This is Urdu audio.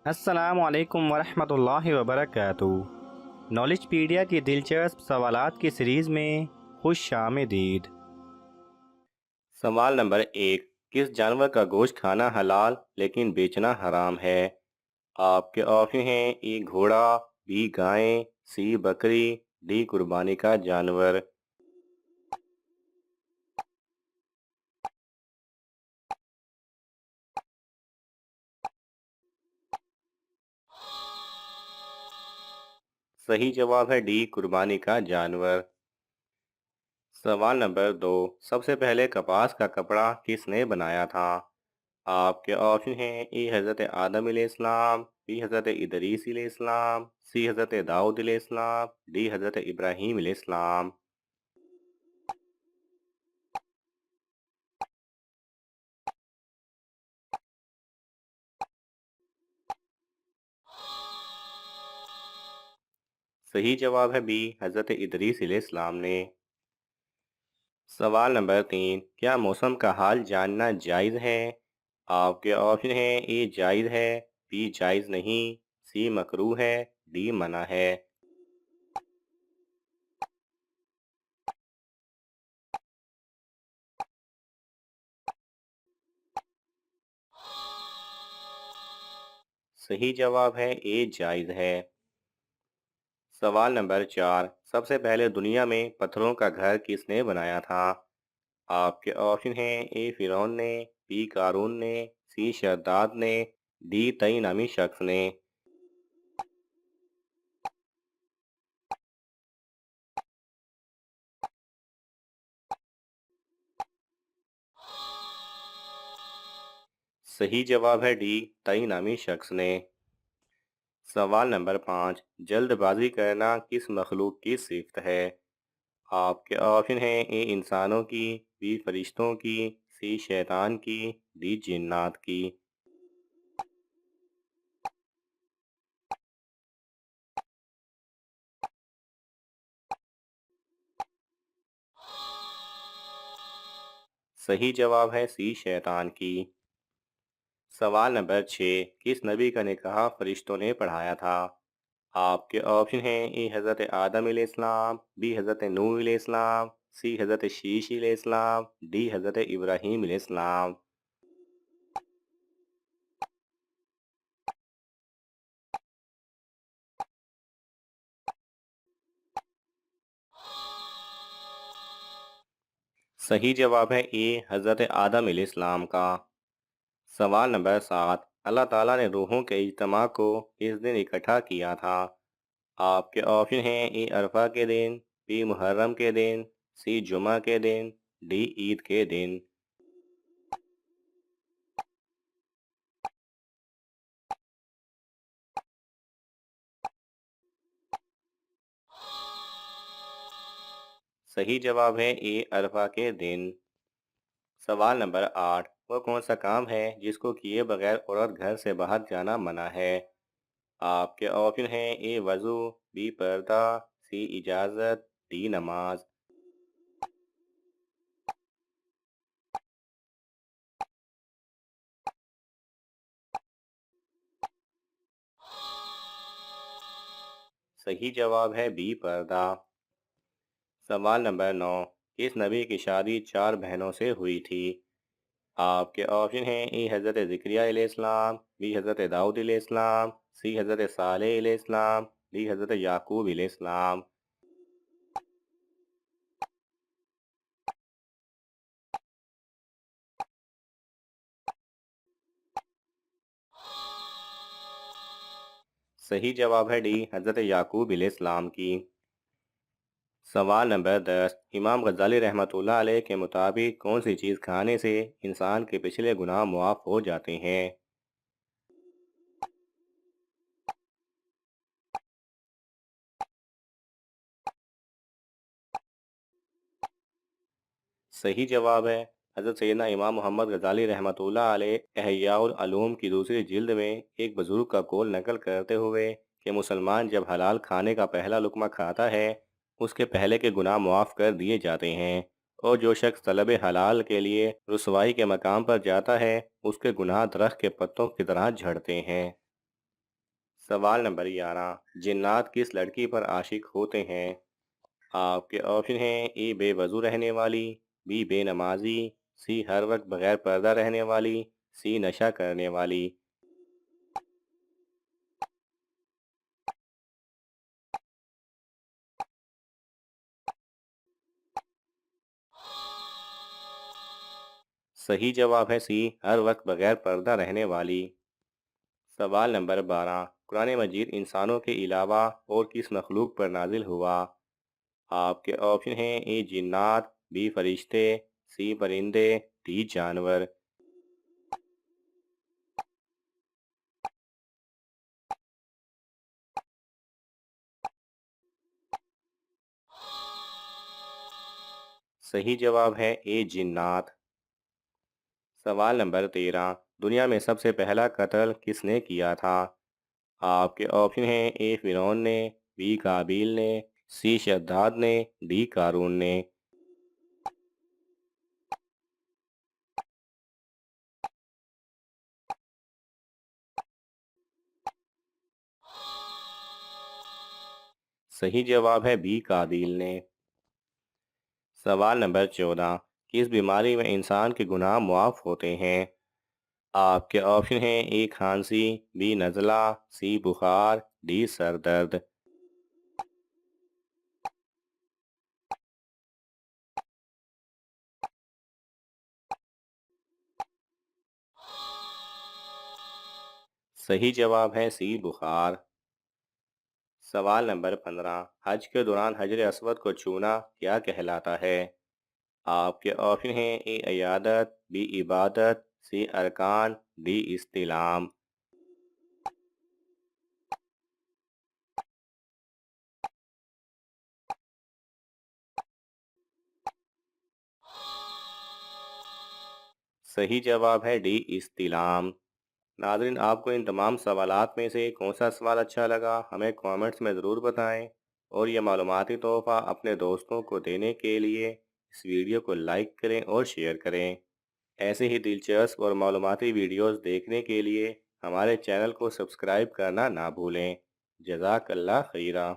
السلام علیکم ورحمۃ اللہ وبرکاتہ۔ نالج پیڈیا کی دلچسپ سوالات کی سیریز میں خوش آمدید۔ سوال نمبر 1، کس جانور کا گوشت کھانا حلال لیکن بیچنا حرام ہے؟ آپ کے آپشن ہیں: ای گھوڑا، بی گائیں، سی بکری، ڈی قربانی کا جانور۔ صحیح جواب ہے ڈی، قربانی کا جانور۔ سوال نمبر 2، سب سے پہلے کپاس کا کپڑا کس نے بنایا تھا؟ آپ کے آپشن ہیں: ای حضرت آدم علیہ السلام، بی حضرت ادریس علیہ السلام، سی حضرت داؤد علیہ السلام، ڈی حضرت ابراہیم علیہ السلام۔ صحیح جواب ہے بی، حضرت ادریس علیہ السلام نے۔ سوال نمبر 3، کیا موسم کا حال جاننا جائز ہے؟ آپ کے آپشن ہیں: اے جائز ہے، بی جائز نہیں، سی مکروہ ہے، ڈی منع ہے۔ صحیح جواب ہے اے جائز ہے۔ سوال نمبر 4، سب سے پہلے دنیا میں پتھروں کا گھر کس نے بنایا تھا؟ آپ کے آپشن ہیں: اے فرعون نے، بی قارون نے، سی شداد نے، ڈی تئی نامی شخص نے۔ صحیح جواب ہے ڈی، تئی نامی شخص نے۔ سوال نمبر 5، جلد بازی کرنا کس مخلوق کی صفت ہے؟ آپ کے آپشن ہیں: اے انسانوں کی، بی فرشتوں کی، سی شیطان کی، ڈی جنات کی۔ صحیح جواب ہے سی شیطان کی۔ سوال نمبر 6، کس نبی کا نکاح فرشتوں نے پڑھایا تھا؟ آپ کے آپشن ہیں: اے حضرت آدم علیہ السلام، بی حضرت نوح علیہ السلام، سی حضرت شیش علیہ السلام، ڈی حضرت ابراہیم علیہ السلام۔ صحیح جواب ہے اے، حضرت آدم علیہ السلام کا۔ سوال نمبر 7، اللہ تعالیٰ نے روحوں کے اجتماع کو اس دن اکٹھا کیا تھا؟ آپ کے آپشن ہیں: اے عرفہ کے دن، بی محرم کے دن، سی جمعہ کے دن، ڈی عید کے دن۔ صحیح جواب ہے اے، عرفہ کے دن۔ سوال نمبر 8، وہ کون سا کام ہے جس کو کیے بغیر عورت گھر سے باہر جانا منع ہے؟ آپ کے آپشن ہیں: اے وضو، بی پردہ، سی اجازت، ڈی نماز۔ صحیح جواب ہے بی پردہ۔ سوال نمبر 9، کس نبی کی شادی 4 بہنوں سے ہوئی تھی؟ آپ کے آپشن ہیں: اے حضرت زکریا علیہ السلام، بی حضرت داؤد علیہ السلام، سی حضرت صالح علیہ السلام، ڈی حضرت یعقوب علیہ السلام۔ صحیح جواب ہے ڈی، حضرت یعقوب علیہ السلام کی۔ سوال نمبر 10، امام غزالی رحمۃ اللہ علیہ کے مطابق کون سی چیز کھانے سے انسان کے پچھلے گناہ معاف ہو جاتے ہیں؟ صحیح جواب ہے حضرت سیدنا امام محمد غزالی رحمۃ اللہ علیہ احیاء العلوم کی دوسری جلد میں ایک بزرگ کا قول نقل کرتے ہوئے کہ مسلمان جب حلال کھانے کا پہلا لقمہ کھاتا ہے اس کے پہلے کے گناہ معاف کر دیے جاتے ہیں، اور جو شخص طلب حلال کے لیے رسوائی کے مقام پر جاتا ہے اس کے گناہ درخت کے پتوں کی طرح جھڑتے ہیں۔ سوال نمبر 11، جنات کس لڑکی پر عاشق ہوتے ہیں؟ آپ کے آپشن ہیں: اے بے وضو رہنے والی، بی بے نمازی، سی ہر وقت بغیر پردہ رہنے والی، سی نشہ کرنے والی۔ صحیح جواب ہے سی، ہر وقت بغیر پردہ رہنے والی۔ سوال نمبر 12، قرآن مجید انسانوں کے علاوہ اور کس مخلوق پر نازل ہوا؟ آپ کے آپشن ہیں: اے جنات، بی فرشتے، سی پرندے، ڈی جانور۔ صحیح جواب ہے اے جنات۔ سوال نمبر 13، دنیا میں سب سے پہلا قتل کس نے کیا تھا؟ آپ کے آپشن ہیں: اے فرعون نے، بی قابیل نے، سی شداد نے، ڈی قارون نے۔ صحیح جواب ہے بی قابیل نے۔ سوال نمبر 14، کس بیماری میں انسان کے گناہ معاف ہوتے ہیں؟ آپ کے آپشن ہیں: اے کھانسی، بی نزلہ، سی بخار، ڈی سر درد۔ صحیح جواب ہے سی بخار۔ سوال نمبر 15، حج کے دوران حجر اسود کو چھونا کیا کہلاتا ہے؟ آپ کے آپشن ہیں: اے عیادت، بی عبادت، سی ارکان، ڈی استلام۔ صحیح جواب ہے ڈی استلام۔ ناظرین، آپ کو ان تمام سوالات میں سے کون سا سوال اچھا لگا ہمیں کامنٹس میں ضرور بتائیں، اور یہ معلوماتی تحفہ اپنے دوستوں کو دینے کے لیے اس ویڈیو کو لائک کریں اور شیئر کریں۔ ایسے ہی دلچسپ اور معلوماتی ویڈیوز دیکھنے کے لیے ہمارے چینل کو سبسکرائب کرنا نہ بھولیں۔ جزاک اللہ خیرہ۔